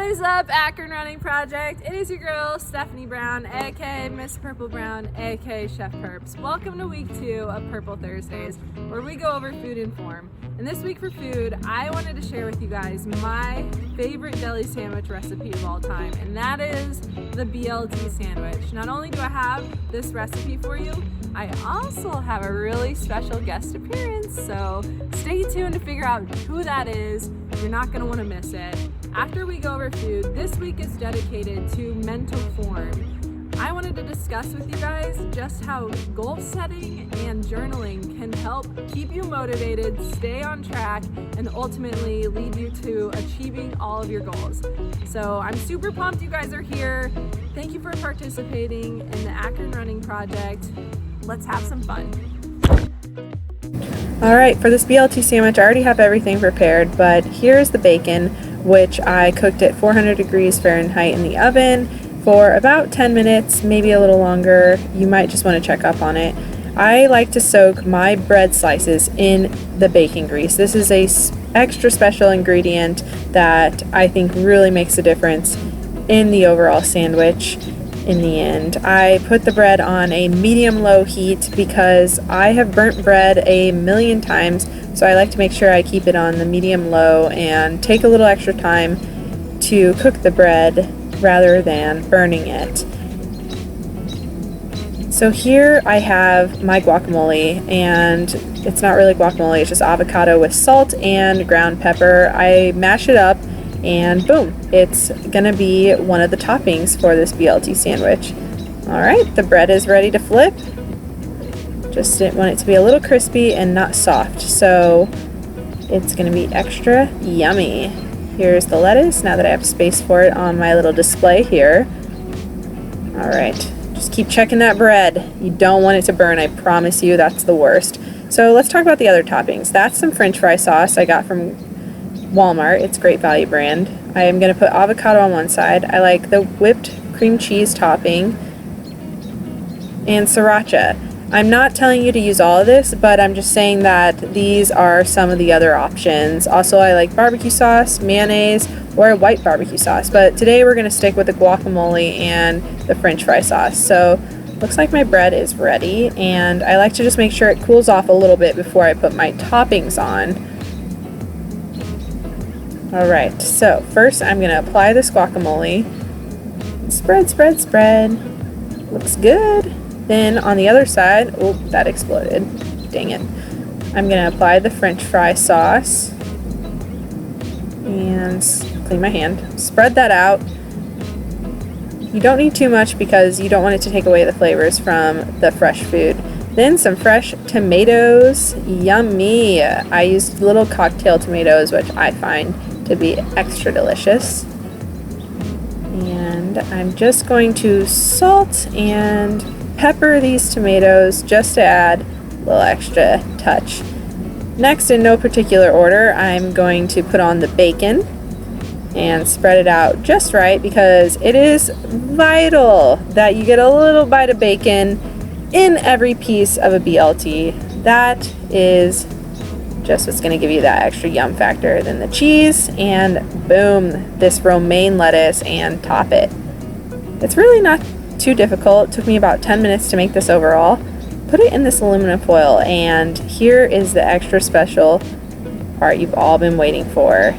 What is up, Akron Running Project? It is your girl, Stephanie Brown, aka Miss Purple Brown, aka Chef Perps. Welcome to week 2 of Purple Thursdays, where we go over food and form. And this week for food, I wanted to share with you guys my favorite deli sandwich recipe of all time, and that is the BLT sandwich. Not only do I have this recipe for you, I also have a really special guest appearance, so stay tuned to figure out who that is. You're not going to want to miss it. After we go over food, this week is dedicated to mental form. I wanted to discuss with you guys just how goal setting and journaling can help keep you motivated, stay on track, and ultimately lead you to achieving all of your goals. So I'm super pumped you guys are here. Thank you for participating in the Akron Running Project. Let's have some fun. Alright, for this BLT sandwich, I already have everything prepared, but here's the bacon, which I cooked at 400 degrees Fahrenheit in the oven for about 10 minutes, maybe a little longer. You might just want to check up on it. I like to soak my bread slices in the bacon grease. This is a extra special ingredient that I think really makes a difference in the overall sandwich. In the end, I put the bread on a medium-low heat because I have burnt bread a million times, so I like to make sure I keep it on the medium-low and take a little extra time to cook the bread rather than burning it. So here I have my guacamole, and it's not really guacamole, it's just avocado with salt and ground pepper. I mash it up and boom, it's gonna be one of the toppings for this BLT sandwich. Alright, the bread is ready to flip. Just didn't want it to be a little crispy and not soft, so it's gonna be extra yummy. Here's the lettuce, now that I have space for it on my little display here. Alright, just keep checking that bread. You don't want it to burn, I promise you, that's the worst. So let's talk about the other toppings. That's some French fry sauce I got from Walmart. It's Great Value brand. I am going to put avocado on one side. I like the whipped cream cheese topping and sriracha. I'm not telling you to use all of this, but I'm just saying that these are some of the other options. Also, I like barbecue sauce, mayonnaise, or a white barbecue sauce, but today we're going to stick with the guacamole and the French fry sauce. So looks like my bread is ready, and I like to just make sure it cools off a little bit before I put my toppings on. Alright, so first I'm going to apply this guacamole. Spread, spread, spread. Looks good. Then on the other side, oh, that exploded. Dang it. I'm going to apply the French fry sauce. And clean my hand. Spread that out. You don't need too much because you don't want it to take away the flavors from the fresh food. Then some fresh tomatoes. Yummy! I used little cocktail tomatoes, which I find to be extra delicious. And I'm just going to salt and pepper these tomatoes just to add a little extra touch. Next, in no particular order, I'm going to put on the bacon and spread it out just right because it is vital that you get a little bite of bacon in every piece of a BLT. That is just what's going to give you that extra yum factor. Then the cheese, and boom, this romaine lettuce, and top it. It's really not too difficult. It took me about 10 minutes to make this overall. Put it in this aluminum foil, and here is the extra special part you've all been waiting for.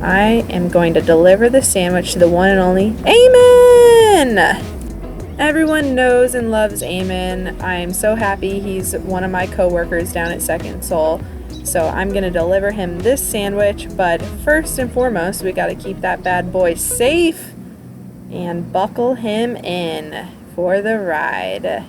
I am going to deliver the sandwich to the one and only Eamon! Everyone knows and loves Eamon. I'm so happy he's one of my co-workers down at Second Soul. So I'm going to deliver him this sandwich, but first and foremost, we got to keep that bad boy safe and buckle him in for the ride.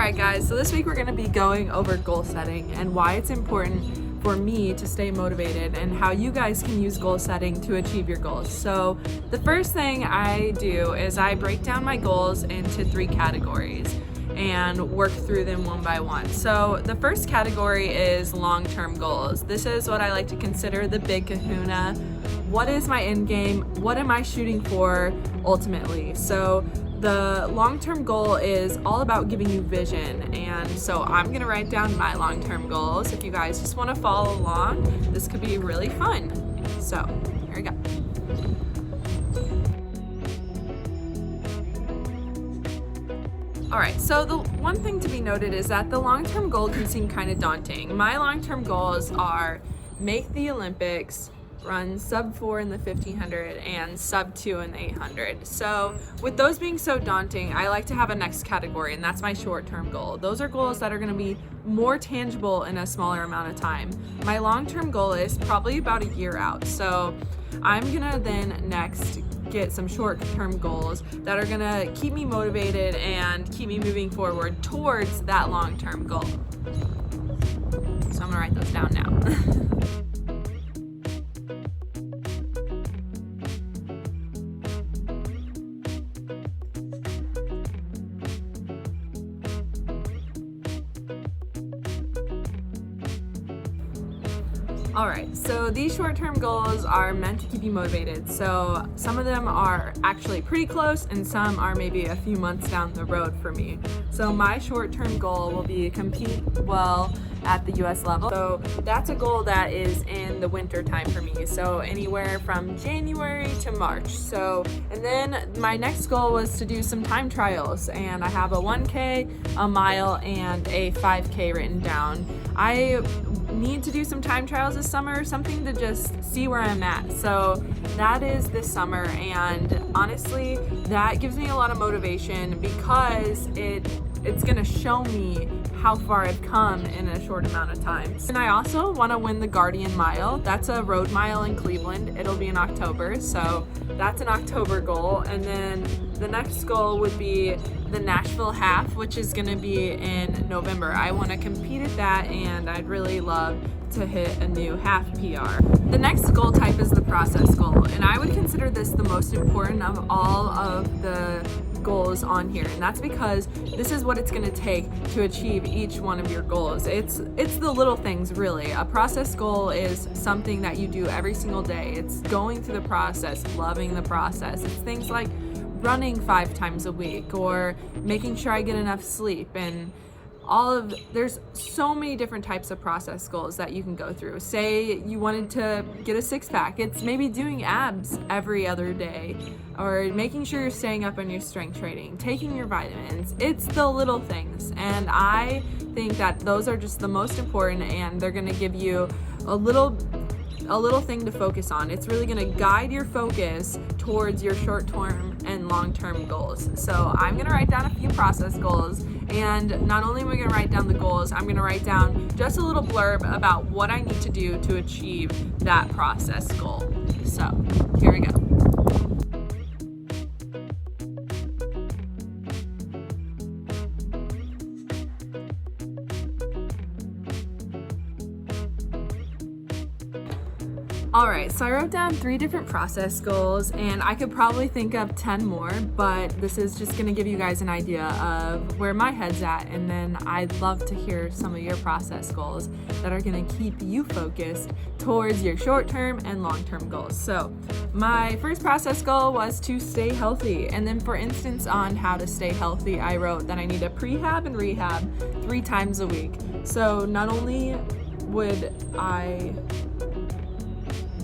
Alright guys, so this week we're going to be going over goal setting and why it's important for me to stay motivated and how you guys can use goal setting to achieve your goals. So the first thing I do is I break down my goals into 3 categories and work through them one by one. So the first category is long-term goals. This is what I like to consider the big kahuna. What is my end game? What am I shooting for ultimately? So the long-term goal is all about giving you vision, and so I'm gonna write down my long-term goals. If you guys just want to follow along, this could be really fun. So here we go. Alright, so the one thing to be noted is that the long-term goal can seem kind of daunting. My long-term goals are make the Olympics, run sub 4 in the 1500 and sub 2 in the 800. So with those being so daunting, I like to have a next category, and that's my short-term goal. Those are goals that are going to be more tangible in a smaller amount of time. My long-term goal is probably about a year out. So I'm gonna then next get some short-term goals that are gonna keep me motivated and keep me moving forward towards that long-term goal. So I'm gonna write those down now. Alright, so these short-term goals are meant to keep you motivated. So some of them are actually pretty close and some are maybe a few months down the road for me. So my short-term goal will be compete well at the US level. So that's a goal that is in the winter time for me. So anywhere from January to March. So, and then my next goal was to do some time trials, and I have a 1K, a mile, and a 5K written down. I need to do some time trials this summer, something to just see where I'm at. So that is this summer, and honestly, that gives me a lot of motivation because it's gonna show me how far I've come in a short amount of time. And I also want to win the Guardian Mile. That's a road mile in Cleveland. It'll be in October, so that's an October goal. And then the next goal would be the Nashville Half, which is going to be in November. I want to compete at that, and I'd really love to hit a new half PR. The next goal type is the process goal, and I would consider this the most important of all of the goals on here, and that's because this is what it's going to take to achieve each one of your goals. It's the little things, really. A process goal is something that you do every single day. It's going through the process, loving the process. It's things like running 5 times a week or making sure I get enough sleep, and there's so many different types of process goals that you can go through. Say you wanted to get a 6-pack, it's maybe doing abs every other day, or making sure you're staying up on your strength training, taking your vitamins. It's the little things, and I think that those are just the most important, and they're gonna give you a little thing to focus on. It's really going to guide your focus towards your short-term and long-term goals. So I'm going to write down a few process goals, and not only am I going to write down the goals, I'm going to write down just a little blurb about what I need to do to achieve that process goal. So here we go. Alright, so I wrote down 3 different process goals, and I could probably think of 10 more, but this is just going to give you guys an idea of where my head's at, and then I'd love to hear some of your process goals that are going to keep you focused towards your short-term and long-term goals. So my first process goal was to stay healthy, and then for instance on how to stay healthy, I wrote that I need to prehab and rehab 3 times a week. So not only would I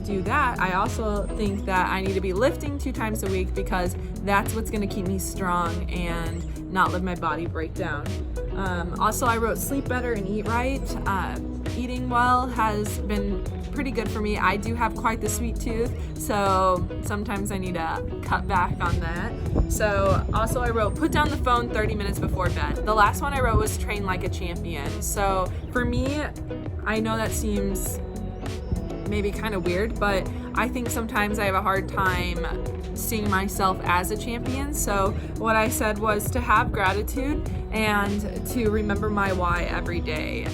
do that, I also think that I need to be lifting 2 times a week because that's what's going to keep me strong and not let my body break down. Also, I wrote sleep better and eat right. Eating well has been pretty good for me. I do have quite the sweet tooth, so sometimes I need to cut back on that. So also I wrote put down the phone 30 minutes before bed. The last one I wrote was train like a champion. So for me, I know that seems maybe kind of weird, but I think sometimes I have a hard time seeing myself as a champion. So what I said was to have gratitude and to remember my why every day.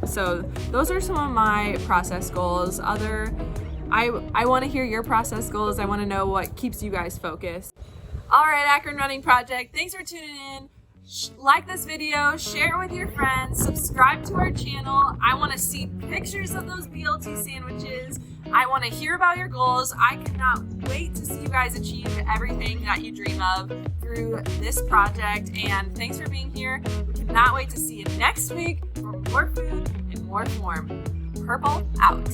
So those are some of my process goals. I want to hear your process goals. I want to know what keeps you guys focused. All right, Akron Running Project, thanks for tuning in. Like this video, share it with your friends, subscribe to our channel. I want to see pictures of those BLT sandwiches. I want to hear about your goals. I cannot wait to see you guys achieve everything that you dream of through this project. And thanks for being here. We cannot wait to see you next week for more food in more form. Purple out.